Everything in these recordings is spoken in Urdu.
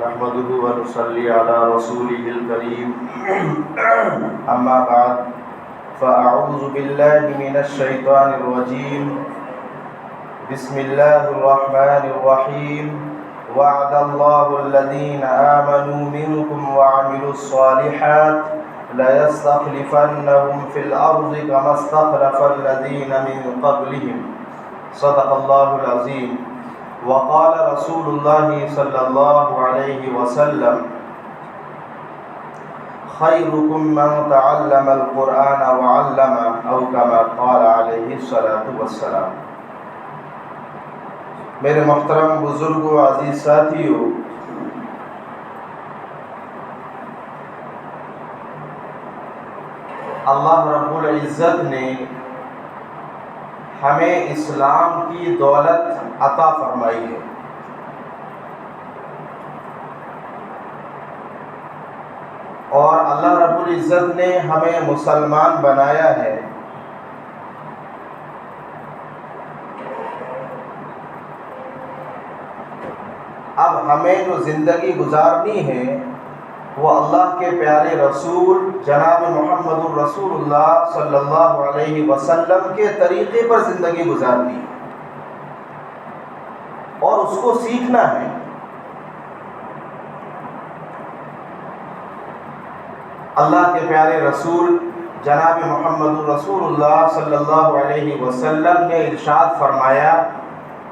نحمده ونصلي على رسوله الكريم أما بعد فأعوذ بالله من الشيطان الرجيم بسم الله الرحمن الرحيم وعد الله الذين آمنوا منكم وعملوا الصالحات ليستخلفنهم في الأرض كما استخلف الذين من قبلهم صدق الله العظيم وقال رسول الله صلى الله عليه وسلم خيركم من تعلم القرآن وعلمه أو كما قال عليه الصلاة والسلام۔ میرے محترم بزرگوں، عزیز ساتھیوں، اللہ رب العزت نے ہمیں اسلام کی دولت عطا فرمائی ہے، اور اللہ رب العزت نے ہمیں مسلمان بنایا ہے۔ اب ہمیں جو زندگی گزارنی ہے وہ اللہ کے پیارے رسول جناب محمد الرسول اللہ صلی اللہ علیہ وسلم کے طریقے پر زندگی گزارنی ہے اور اس کو سیکھنا ہے۔ اللہ کے پیارے رسول جناب محمد الرسول اللہ صلی اللہ علیہ وسلم نے ارشاد فرمایا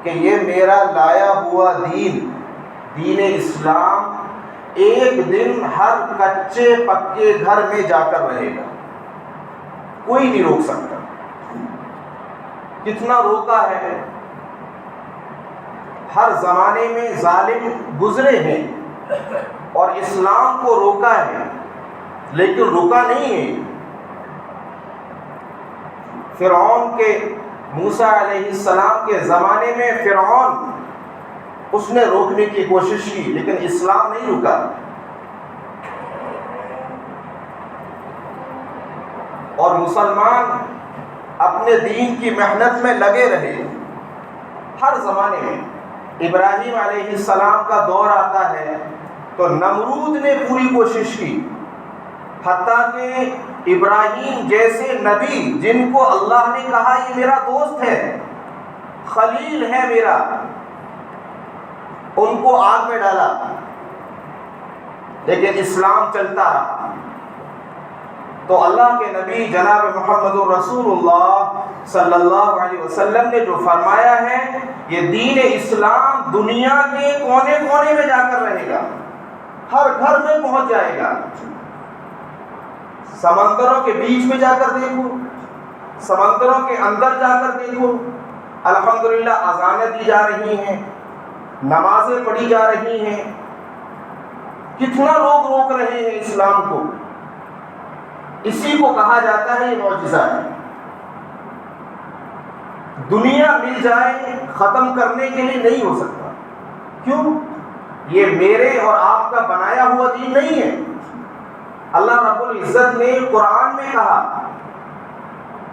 کہ یہ میرا لایا ہوا دین اسلام ایک دن ہر کچے پکے گھر میں جا کر رہے گا، کوئی نہیں روک سکتا۔ کتنا روکا ہے، ہر زمانے میں ظالم گزرے ہیں اور اسلام کو روکا ہے، لیکن رکا نہیں ہے۔ فرعون کے، موسیٰ علیہ السلام کے زمانے میں فرعون اس نے روکنے کی کوشش کی، لیکن اسلام نہیں رکا۔ اور مسلمان اپنے دین کی محنت میں لگے رہے ہر زمانے میں۔ ابراہیم علیہ السلام کا دور آتا ہے تو نمرود نے پوری کوشش کی، حتیٰ کہ ابراہیم جیسے نبی جن کو اللہ نے کہا یہ میرا دوست ہے، خلیل ہے میرا، ان کو آگ میں ڈالا، لیکن اسلام چلتا رہا۔ تو اللہ کے نبی جناب محمد الرسول اللہ صلی اللہ علیہ وسلم نے جو فرمایا ہے، یہ دین اسلام دنیا کے کونے کونے میں جا کر رہے گا، ہر گھر میں پہنچ جائے گا۔ سمندروں کے بیچ میں جا کر دیکھو، سمندروں کے اندر جا کر دیکھو، الحمدللہ اذانیں دی جا رہی ہیں، نمازیں پڑھی جا رہی ہیں، کتنا لوگ روک رہے ہیں اسلام کو۔ اسی کو کہا جاتا ہے یہ معجزہ ہے۔ دنیا مل جائے ختم کرنے کے لیے نہیں ہو سکتا، کیوں؟ یہ میرے اور آپ کا بنایا ہوا دین نہیں ہے۔ اللہ رب العزت نے قرآن میں کہا،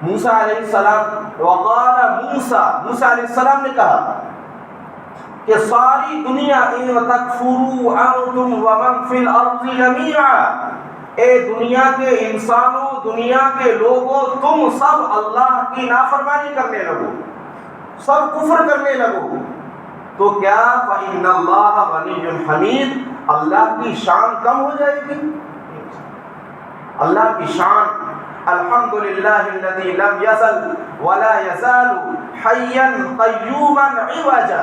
موسیٰ علیہ السلام، وقال موسیٰ علیہ السلام نے کہا کہ ساری دنیا ان تکفروا انتم ومن فی الارض جميعا، اے دنیا کے انسانوں، دنیا کے لوگوں، تم سب اللہ کی نافرمانی کرنے لگو، سب کفر کرنے لگو، تو کیا فإن اللہ غنی حمید، اللہ کی شان کم ہو جائے گی؟ اللہ کی شان الحمدللہ الذی لم یزل ولا یزال حیا قیوما عوجا،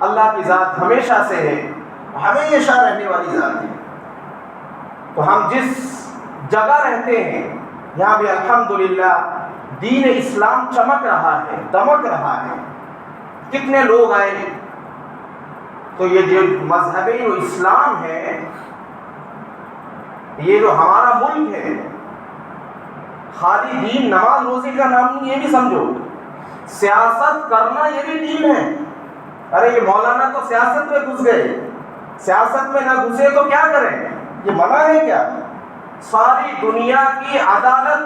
اللہ کی ذات ہمیشہ سے ہے، ہمیشہ رہنے والی ذات ہے۔ تو ہم جس جگہ رہتے ہیں یہاں بھی الحمدللہ دین اسلام چمک رہا ہے، دمک رہا ہے۔ کتنے لوگ آئے، تو یہ جو مذہب جو اسلام ہے، یہ جو ہمارا ملک ہے، خالی دین نماز روزے کا نام نہیں، یہ بھی سمجھو سیاست کرنا یہ بھی دین ہے۔ ارے یہ مولانا تو سیاست میں گھس گئے، سیاست میں نہ گھسے تو کیا کریں؟ یہ منع ہے کیا؟ ساری دنیا کی عدالت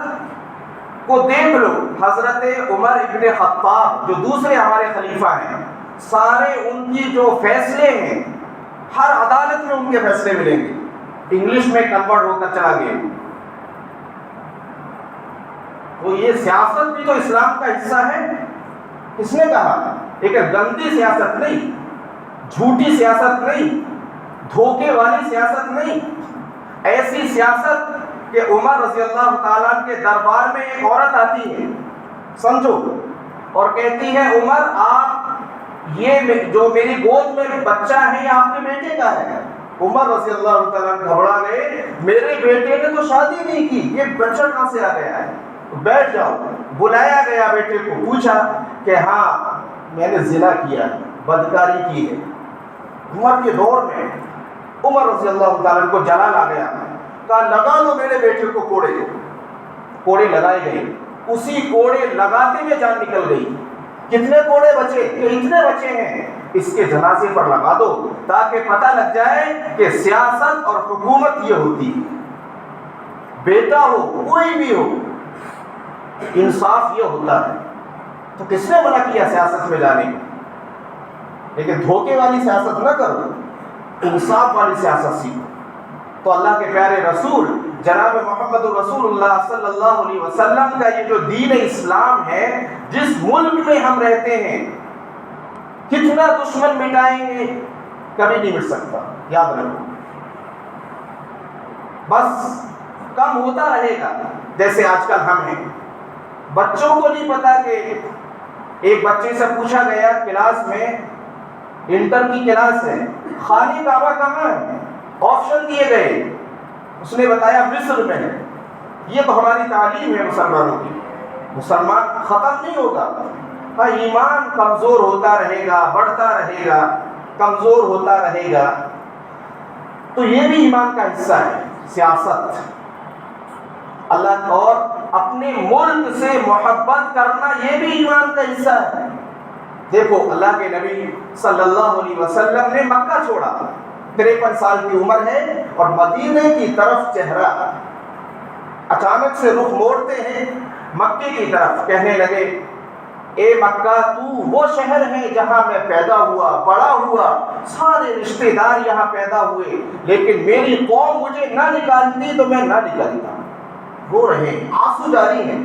کو دیکھ لو، حضرت عمر ابن خطاب جو دوسرے ہمارے خلیفہ ہیں، سارے ان کی جو فیصلے ہیں ہر عدالت میں ان کے فیصلے ملیں گے، انگلش میں کنورٹ ہو کر چلا گیا۔ تو یہ سیاست بھی تو اسلام کا حصہ ہے، کس نے کہا؟ لیکن گندی سیاست نہیں، جھوٹی سیاست نہیں، دھوکے والی سیاست نہیں، ایسی سیاست کہ عمر رضی اللہ تعالیٰ کے دربار میں ایک عورت آتی ہے، سمجھو، اور کہتی ہے عمر آپ یہ جو میری گود میں بچہ ہے یہ آپ کے بیٹے کا ہے۔ عمر رضی اللہ تعالیٰ گھبرا گئے، میرے بیٹے نے تو شادی نہیں کی، یہ بچہ کہاں سے آ گیا ہے؟ بیٹھ جاؤ۔ بلایا گیا بیٹے کو، پوچھا کہ ہاں میں نے زنا کیا ہے، بدکاری کی ہے۔ عمر کے دور میں عمر رضی اللہ تعالیٰ کو جلال آ گیا، کہا لگا دو میرے بیٹے کو کوڑے۔ کوڑے لگائے گئے، اسی کوڑے لگاتے میں جان نکل گئی۔ کتنے کوڑے بچے؟ کہ اتنے بچے ہیں، اس کے جنازے پر لگا دو تاکہ پتہ لگ جائے کہ سیاست اور حکومت یہ ہوتی ہے۔ بیٹا ہو کوئی بھی ہو، انصاف یہ ہوتا ہے۔ تو کس نے منع کیا سیاست میں جانے کو؟ لیکن دھوکے والی سیاست نہ کرو، انصاف والی سیاست سیکھو۔ تو اللہ کے پیارے رسول جناب محمد رسول اللہ صلی اللہ علیہ وسلم کا یہ جو دین اسلام ہے، جس ملک میں ہم رہتے ہیں، کتنا دشمن مٹائیں گے کبھی نہیں مٹ سکتا، یاد رکھو۔ بس کم ہوتا رہے گا، جیسے آج کل ہم ہیں۔ بچوں کو نہیں پتا کہ ایک بچے سے پوچھا گیا کلاس میں، انٹر کی کلاس ہے، خانہ کعبہ کہاں ہے؟ آپشن دیے گئے، اس نے بتایا مصر میں ہے۔ یہ تو ہماری تعلیم ہے مسلمانوں کی۔ مسلمان ختم نہیں ہوگا، ہاں ایمان کمزور ہوتا رہے گا، بڑھتا رہے گا، کمزور ہوتا رہے گا۔ تو یہ بھی ایمان کا حصہ ہے، سیاست اللہ اور اپنے ملک سے محبت کرنا، یہ بھی ایمان کا حصہ ہے۔ دیکھو اللہ کے نبی صلی اللہ علیہ وسلم نے مکہ چھوڑا، 53 سال کی عمر ہے، اور مدینے کی طرف چہرہ اچانک سے رخ موڑتے ہیں مکے کی طرف، کہنے لگے اے مکہ تو وہ شہر ہے جہاں میں پیدا ہوا، بڑا ہوا، سارے رشتہ دار یہاں پیدا ہوئے، لیکن میری قوم مجھے نہ نکالتی تو میں نہ نکلتا۔ رو رہے ہیں، آنسو جاری ہیں۔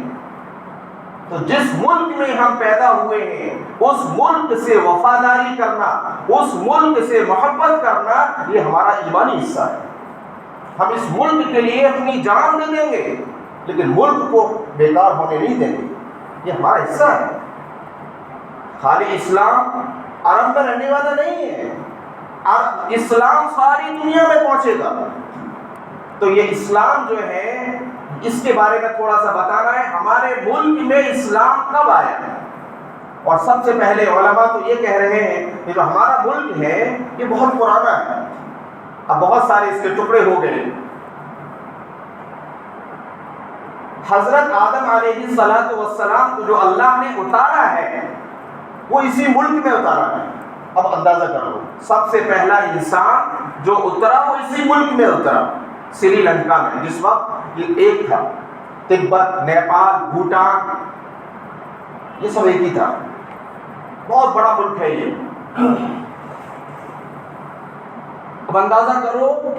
تو جس ملک میں ہم پیدا ہوئے ہیں، اس ملک سے وفاداری کرنا، اس ملک سے محبت کرنا، یہ ہمارا ایمانی حصہ ہے۔ ہم اس ملک کے لیے اپنی جان دے دیں گے، لیکن ملک کو بیکار ہونے نہیں دیں گے، یہ ہمارا حصہ ہے۔ خالی اسلام عرب میں رہنے والا نہیں ہے، اسلام ساری دنیا میں پہنچے گا۔ تو یہ اسلام جو ہے، اس کے بارے میں تھوڑا سا بتانا ہے۔ ہمارے ملک میں اسلام کب آیا؟ اور سب سے پہلے علماء تو یہ کہہ رہے ہیں کہ جو ہمارا ملک ہے یہ بہت پرانا ہے، اب بہت سارے اس کے ٹکڑے ہو گئے۔ حضرت آدم علیہ السلام کو جو اللہ نے اتارا ہے وہ اسی ملک میں اتارا ہے۔ اب اندازہ کرو، سب سے پہلا انسان جو اترا وہ اسی ملک میں اترا، سری لنکا میں، جس وقت یہ ایک تھا۔ تبت، نیپال، بھوٹان، یہ سب ایک ہی تھا، بہت بڑا ملک ہے یہ۔ اب اندازہ کرو،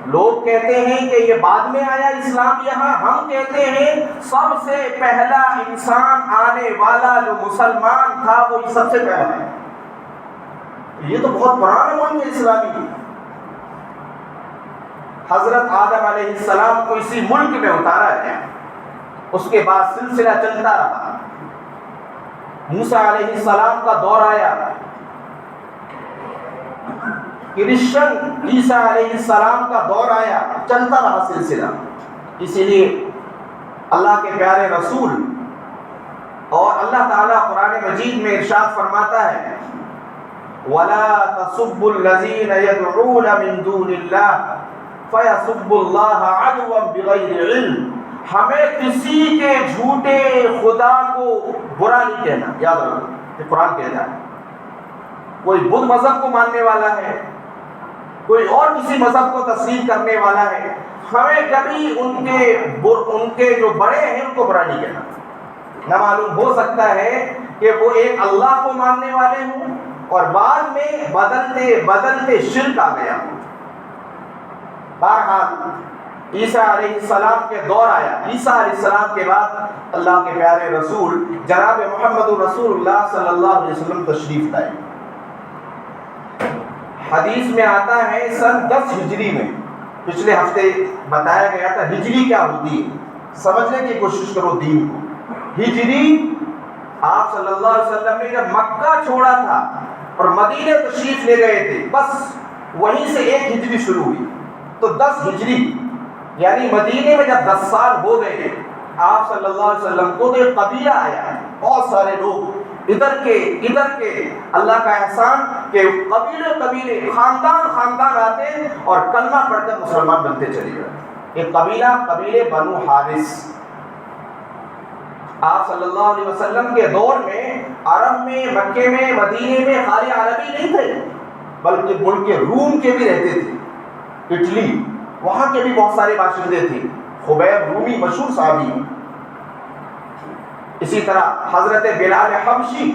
لوگ کہتے ہیں کہ یہ بعد میں آیا اسلام یہاں، ہم کہتے ہیں سب سے پہلا انسان آنے والا جو مسلمان تھا وہ سب سے پہلا ہے۔ یہ تو بہت پرانا ملک ہے اسلامی۔ حضرت آدم علیہ السلام کو اسی ملک میں اتارا گیا، اس کے بعد سلسلہ چلتا رہا۔ موسیٰ علیہ السلام کا دور آیا، کرسچن عیسیٰ علیہ السلام کا دور آیا، چلتا رہا سلسلہ۔ اسی لیے اللہ کے پیارے رسول اور اللہ تعالیٰ قرآن مجید میں ارشاد فرماتا ہے وَلَا تَسُبُّوا الَّذِينَ يَدْعُونَ مِن دُونِ اللَّهِ فَيَسُبُّوا اللَّهَ عَدْوًا بِغَيْرِ عِلْمٍ۔ ہمیں کسی کے جھوٹے خدا کو برا نہیں کہنا، یاد رکھو یہ قرآن کہتا ہے۔ کوئی بدھ مذہب کو ماننے والا ہے، کوئی اور کسی مذہب کو تسلیم کرنے والا ہے، ہمیں کبھی ان کے جو بڑے ہیں ان کو برا نہیں کہنا۔ نہ معلوم ہو سکتا ہے کہ وہ ایک اللہ کو ماننے والے ہوں اور بعد میں بدلتے بدلتے شرک آ گیا۔ بہرحال عیسیٰ علیہ السلام کے دور آیا۔ عیسیٰ علیہ السلام کے بعد اللہ کے پیارے رسول جناب محمد رسول اللہ صلی اللہ علیہ وسلم تشریف لائے۔ حدیث میں آتا ہے سن 10 ہجری میں، پچھلے ہفتے بتایا گیا تھا ہجری کیا ہوتی ہے، سمجھنے کی کوشش کرو دین کو۔ ہجری آپ صلی اللہ علیہ وسلم نے جب مکہ چھوڑا تھا اور مدینہ تشریف لے گئے تھے، بس وہیں سے 1 ہجری شروع ہوئی، تو 10 ہجری یعنی مدینے میں جب 10 سال ہو گئے آپ صلی اللہ علیہ وسلم کو، تو ایک قبیلہ آیا، بہت سارے لوگ ادھر کے اللہ کا احسان کہ قبیلے خاندان آتے اور کلمہ پڑھ کر مسلمان بنتے چلے گئے۔ ایک قبیلے بنو حارث۔ آپ صلی اللہ علیہ وسلم کے دور میں عرب میں، مکے میں، مدینے میں خالی عربی نہیں تھے، بلکہ ملک روم کے بھی رہتے تھے، اٹلی، وہاں کے بھی بہت سارے باشندے تھے۔ خبیب رومی مشہور صحابی ہیں۔ اسی طرح حضرت بلال حبشی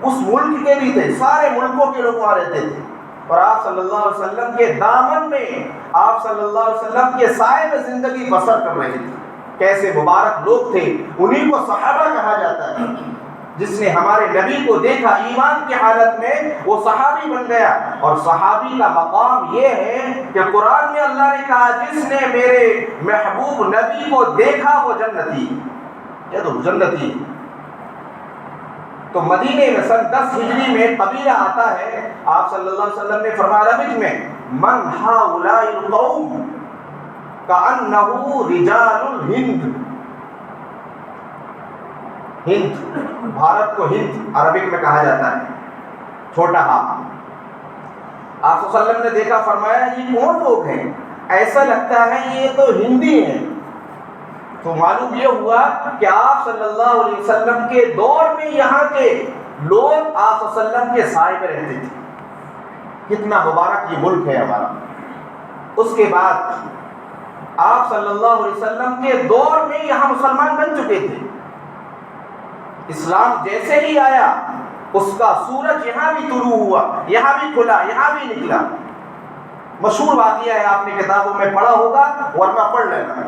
اس ملک کے بھی تھے، سارے ملکوں کے لوگ وہاں رہتے تھے، اور آپ صلی اللہ علیہ وسلم کے دامن میں، آپ صلی اللہ علیہ وسلم کے سائے میں زندگی بسر کر رہے تھے۔ کیسے مبارک لوگ تھے، انہیں کو صحابہ کہا جاتا ہے۔ جس نے ہمارے نبی کو دیکھا ایمان کی حالت میں، وہ صحابی بن گیا۔ اور صحابی کا مقام یہ ہے کہ قرآن میں اللہ نے کہا جس نے میرے محبوب نبی کو دیکھا وہ جنتی، یہ تو جنتی۔ تو مدینے میں سن 10 ہجری میں قبیلہ آتا ہے، آپ صلی اللہ علیہ وسلم نے فرمایا عربک میں من ہؤلاء القوم کأنہ رجال الہند۔ ہند، بھارت کو ہند عربک میں کہا جاتا ہے، چھوٹا ہاں۔ آپ صلی اللہ علیہ وسلم نے دیکھا، فرمایا یہ کون لوگ ہیں، ایسا لگتا ہے یہ تو ہندی ہیں۔ تو معلوم یہ ہوا کہ آپ صلی اللہ علیہ وسلم کے دور میں یہاں کے لوگ آپ صلی اللہ علیہ وسلم کے سائے میں رہتے تھے۔ کتنا مبارک یہ ملک ہے ہمارا۔ اس کے بعد آپ صلی اللہ علیہ وسلم کے دور میں یہاں مسلمان بن چکے تھے۔ اسلام جیسے ہی آیا اس کا سورج یہاں بھی طلوع ہوا، یہاں بھی کھلا، یہاں بھی نکلا۔ مشہور واقعہ ہے، آپ نے کتابوں میں پڑھا ہوگا ورنہ پڑھ لینا۔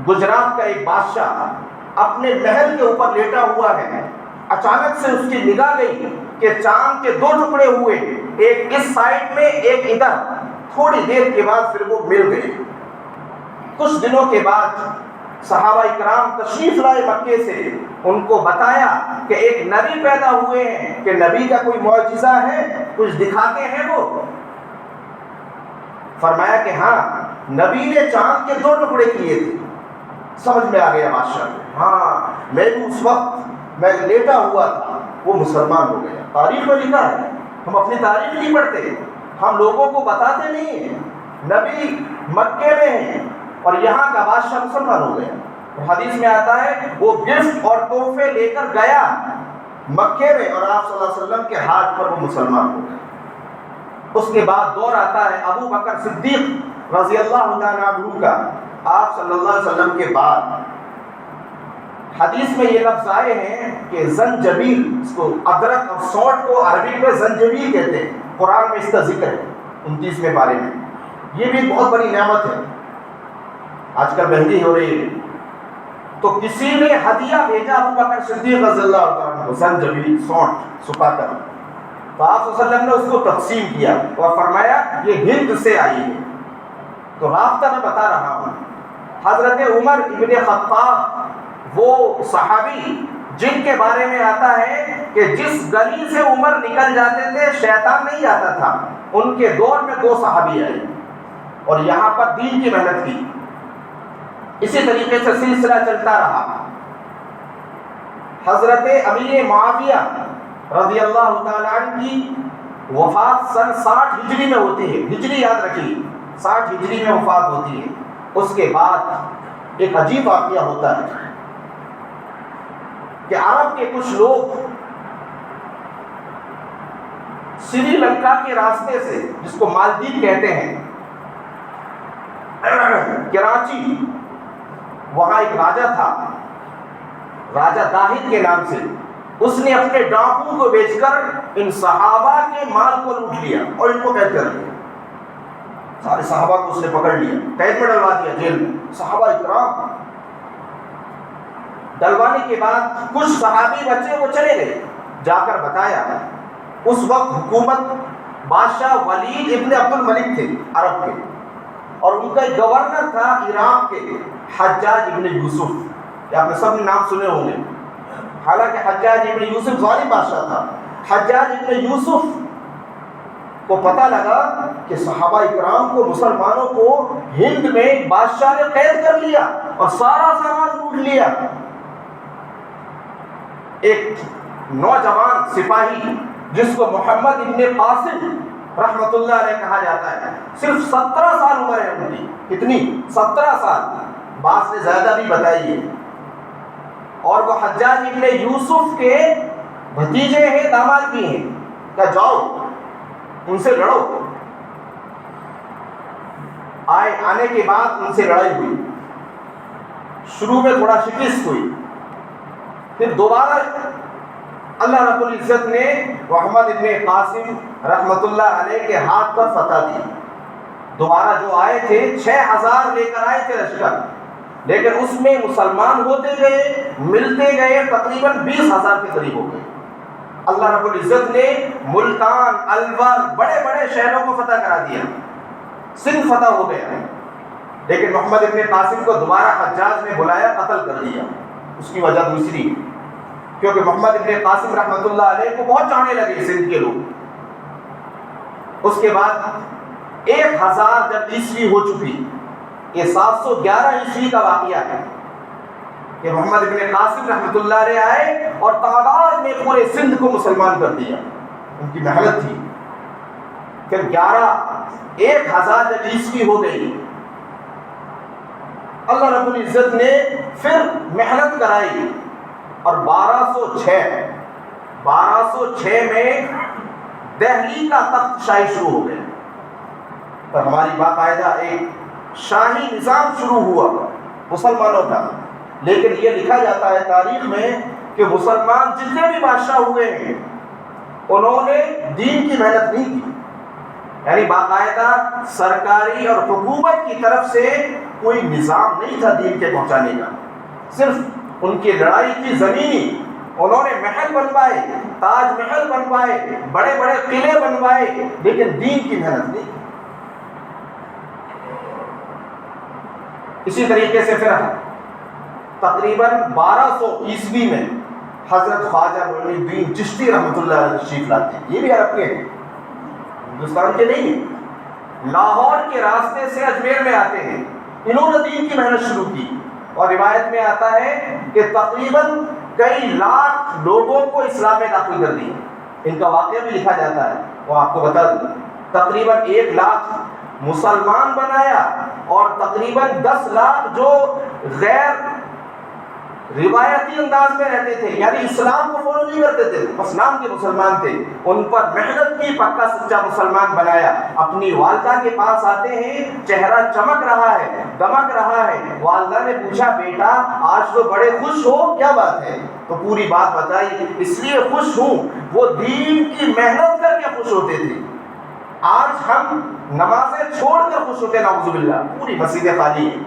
گجرات کا ایک بادشاہ اپنے محل کے اوپر لیٹا ہوا ہے، اچانک سے اس کی نگاہ گئی کہ چاند کے 2 ٹکڑے ہوئے، ایک اس سائڈ میں ایک ادھر۔ تھوڑی دیر کے بعد پھر وہ مل گئے۔ کچھ دنوں کے بعد صحابہ اکرام تشریف لائے مکے سے، ان کو بتایا کہ ایک نبی پیدا ہوئے ہیں، کہ نبی کا کوئی معجزہ ہے، کچھ دکھاتے ہیں وہ؟ فرمایا کہ ہاں، نبی نے چاند کے 2 ٹکڑے کیے تھے۔ سمجھ میں آ گیا بادشاہ کو، ہاں میں بھی اس وقت میں لیٹا ہوا تھا، وہ مسلمان ہو گیا۔ تاریخ میں لکھا ہے، ہم اپنی تاریخ نہیں پڑھتے، ہم لوگوں کو بتاتے نہیں ہیں۔ نبی مکے میں ہیں اور یہاں کا بادشاہ مسلمان ہو گیا۔ حدیث میں آتا ہے وہ گفٹ اور تحفے لے کر گیا مکے میں، اور آپ صلی اللہ علیہ وسلم کے ہاتھ پر وہ مسلمان ہو گئے۔ اس کے بعد دور آتا ہے ابو بکر صدیق رضی اللہ تعالیٰ عنہ کا، آپ صلی اللہ علیہ وسلم کے بعد۔ حدیث میں یہ لفظ آئے ہیں کہ زنجبیل، اس کو ادرک اور سونٹ کو عربی میں زنجبیل کہتے ہیں، قرآن میں اس کا ذکر ہے 29ویں پارے میں۔ یہ بھی ایک بہت بڑی نعمت ہے، آج کل مہنگی ہو رہی ہے۔ تو کسی نے ہدیہ بھیجا ابو بکر صدیق رضی اللہ عنہ کو، زنجبیل، سونٹ سکھا کر، تو آپ صلی اللہ علیہ وسلم نے اس کو تقسیم کیا اور فرمایا یہ ہند سے آئی ہے۔ تو رابطہ میں بتا رہا ہوں، حضرت عمر ابن خطاب وہ صحابی جن کے بارے میں آتا ہے کہ جس گلی سے عمر نکل جاتے تھے شیطان نہیں جاتا تھا، ان کے دور میں 2 صحابی آئے اور یہاں پر دین کی محنت کی۔ اسی طریقے سے سلسلہ چلتا رہا۔ حضرت امیر معاویہ رضی اللہ تعالیٰ عنہ کی وفات سن 60 ہجری میں ہوتی ہے، ہجری یاد رکھیے، 60 ہجری میں وفات ہوتی ہے۔ اس کے بعد ایک عجیب واقعہ ہوتا ہے کہ عرب کے کچھ لوگ سری لنکا کے راستے سے، جس کو مالدیپ کہتے ہیں، کراچی، وہاں ایک راجہ تھا، راجہ داہد کے نام سے، اس نے اپنے ڈاکو کو بیچ کر ان صحابہ کے مال کو لوٹ لیا اور ان کو قید کر لیا. سارے صحابہ کو اس نے پکڑ لیا, قید میں ڈلوا دیا جیل میں. صحابہ اکرام ڈلوانے کے بعد کچھ صحابی بچے وہ چلے گئے, جا کر بتایا. اس وقت حکومت بادشاہ ولید ابن عبد الملک تھے عرب کے, اور ان کا ایک گورنر تھا عراق کے حجاج ابن یوسف. یہ آپ نے سب نے نام سنے ہوں گے. حالانکہ حجاج ابن یوسف ظالم بادشاہ تھا. حجاج ابن یوسف کو پتہ لگا کہ صحابہ اکرام کو, مسلمانوں کو ہند میں ایک بادشاہ نے قید کر لیا اور سارا سامان لوٹ لیا. ایک نوجوان سپاہی جس کو محمد ابن قاسم رحمت اللہ علیہ کہا جاتا ہے, صرف 17 سال عمر ہے ان کی. کتنی؟ 17 سال. بعض نے زیادہ بھی بتائی ہے. اور وہ حجاج ابن یوسف کے بھتیجے ہیں, داماد بھی ہیں. کہ جاؤ ان سے لڑو. آنے کے بعد ان سے لڑائی ہوئی. شروع میں تھوڑا شکست ہوئی, پھر دوبارہ اللہ رب العزت نے محمد ابن قاسم رحمت اللہ علیہ کے ہاتھ پر فتح دی. دوبارہ جو آئے تھے 6000 لے کر آئے تھے لشکر, لیکن اس میں مسلمان ہوتے گئے, ملتے گئے, تقریباً 20,000 کے قریب ہو گئے. اللہ رب العزت نے ملتان, الور, بڑے بڑے شہروں کو فتح کرا دیا. سندھ فتح ہو گیا. لیکن محمد ابن قاسم کو دوبارہ حجاج نے بلایا, قتل کر دیا. اس کی وجہ دوسری, کیونکہ محمد ابن قاسم رحمت اللہ علیہ کو بہت چاہنے لگے سندھ کے لوگ. اس کے بعد 1000 جب عیسوی ہو چکی, یہ 711 عیسوی کا واقعہ ہے کہ محمد ابن قاسم رحمت اللہ علیہ آئے اور تعداد میں پورے سندھ کو مسلمان کر دیا. ان کی محنت تھی. پھر 1000 جب عیسوی ہو گئی, اللہ رب العزت نے پھر محنت کرائی اور 1206 میں دہلی کا تخت شاہی شروع ہو گیا. اور ہماری باقاعدہ ایک شاہی نظام شروع ہوا مسلمانوں کا. لیکن یہ لکھا جاتا ہے تاریخ میں کہ مسلمان جتنے بھی بادشاہ ہوئے ہیں انہوں نے دین کی محنت نہیں کی. یعنی باقاعدہ سرکاری اور حکومت کی طرف سے کوئی نظام نہیں تھا دین کے پہنچانے کا. صرف ان کی لڑائی کی زمینی. انہوں نے محل بنوائے, تاج محل بنوائے, بڑے بڑے قلعے بنوائے, لیکن دین کی محنت نہیں. اسی طریقے سے پھر تقریباً 1200 عیسوی میں حضرت خواجہ معین الدین چشتی رحمۃ اللہ علیہ تشریف لاتے ہیں. یہ بھی عرب کے ہیں, ہندوستان کے نہیں ہیں. لاہور کے راستے سے اجمیر میں آتے ہیں. انہوں نے دین کی محنت شروع کی, اور روایت میں آتا ہے کہ تقریباً کئی لاکھ لوگوں کو اسلام میں داخل کر دیا. ان کا واقعہ بھی لکھا جاتا ہے, وہ آپ کو بتا دوں. تقریباً 1 لاکھ مسلمان بنایا, اور تقریباً 10 لاکھ جو غیر روایتی انداز میں رہتے تھے, یعنی اسلام کو فالو نہیں کرتے تھے, بس نام کے مسلمان تھے, ان پر محنت کی, پکا سچا مسلمان بنایا. اپنی والدہ کے پاس آتے ہیں, چہرہ چمک رہا ہے, دمک رہا ہے. والدہ نے پوچھا, بیٹا آج تو بڑے خوش ہو, کیا بات ہے؟ تو پوری بات بتائی. اس لیے خوش ہوں, وہ دین کی محنت کر کے خوش ہوتے تھے. آج ہم نمازیں چھوڑ کر خوش ہوتے ہیں, نعوذ باللہ. پوری مسجدیں خالی ہیں.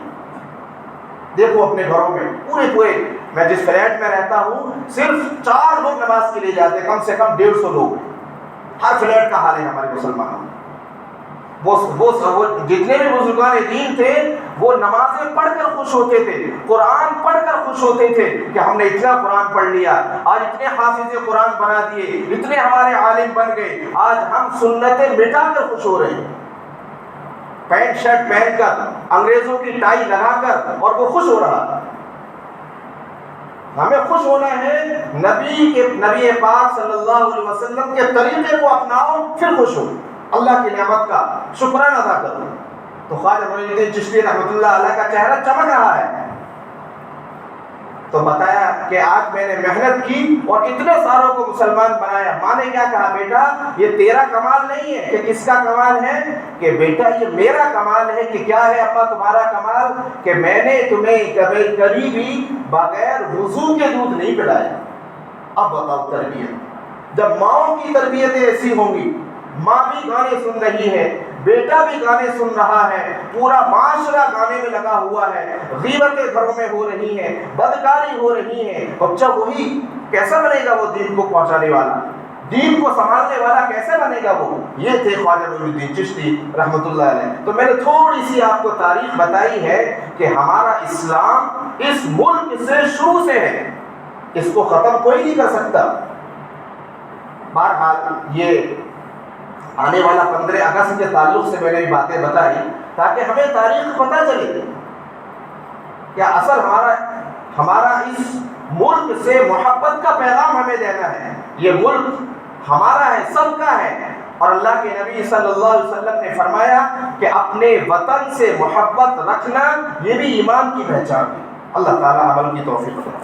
دیکھو اپنے گھروں میں پورے میں جس فلیٹ میں رہتا ہوں صرف 4 لوگ نماز کے لیے جاتے ہیں, کم سے کم 150 لوگ. ہر فلیٹ کا حال ہے ہمارے مسلمانوں. وہ جتنے بھی بزرگان دین تھے وہ نمازیں پڑھ کر خوش ہوتے تھے, قرآن پڑھ کر خوش ہوتے تھے کہ ہم نے اتنا قرآن پڑھ لیا, آج اتنے حافظ قرآن بنا دیے, اتنے ہمارے عالم بن گئے, آج ہم سنتیں مٹا کر خوش ہو رہے ہیں. پینٹ شرٹ پہن کر, انگریزوں کی ٹائی لگا کر, اور وہ خوش ہو رہا. ہمیں خوش ہونا ہے, نبی پاک صلی اللہ علیہ وسلم کے طریقے کو اپناؤ, پھر خوش ہو, اللہ کی نعمت کا شکرانہ ادا کرو. تو خواجہ معین الدین چشتی رحمۃ اللہ علیہ کا چہرہ چمک رہا ہے. تو بتایا کہ آج میں نے محنت کی اور اتنے ساروں کو مسلمان بنایا. ماں نے کیا کہا, بیٹا یہ تیرا کمال نہیں ہے. کہ کس کا کمال ہے؟ کہ بیٹا یہ میرا کمال ہے. کہ کیا ہے ابا تمہارا کمال؟ کہ میں نے تمہیں کبھی بھی بغیر وضو کے دودھ نہیں پلایا. اب بتاؤ تربیت، جب ماؤں کی تربیتیں ایسی ہوں گی، ماں بھی گانے سن رہی ہے، بیٹا بھی گانے سن رہا ہے، پورا معاشرہ گانے میں لگا ہوا ہے، غیبتیں گھروں میں ہو رہی ہیں، بدکاری ہو رہی ہے، بچہ وہی کیسا بنے گا؟ وہ دین کو پہنچانے والا، دین کو سنبھالنے والا کیسے بنے گا وہ؟ یہ تھے خواجہ معین الدین چشتی رحمۃ اللہ علیہ۔ تو میں نے تھوڑی سی آپ کو تاریخ بتائی ہے کہ ہمارا اسلام اس ملک سے شروع سے ہے، اس کو ختم کوئی نہیں کر سکتا۔ بہرحال یہ آنے والا 15 اگست کے تعلق سے میں نے یہ باتیں بتائی تاکہ ہمیں تاریخ پتہ چلے کہ اصل ہمارا اس ملک سے محبت کا پیغام ہمیں دینا ہے۔ یہ ملک ہمارا ہے، سب کا ہے، اور اللہ کے نبی صلی اللہ علیہ وسلم نے فرمایا کہ اپنے وطن سے محبت رکھنا یہ بھی ایمان کی پہچان ہے۔ اللہ تعالیٰ عمل کی توفیق دے۔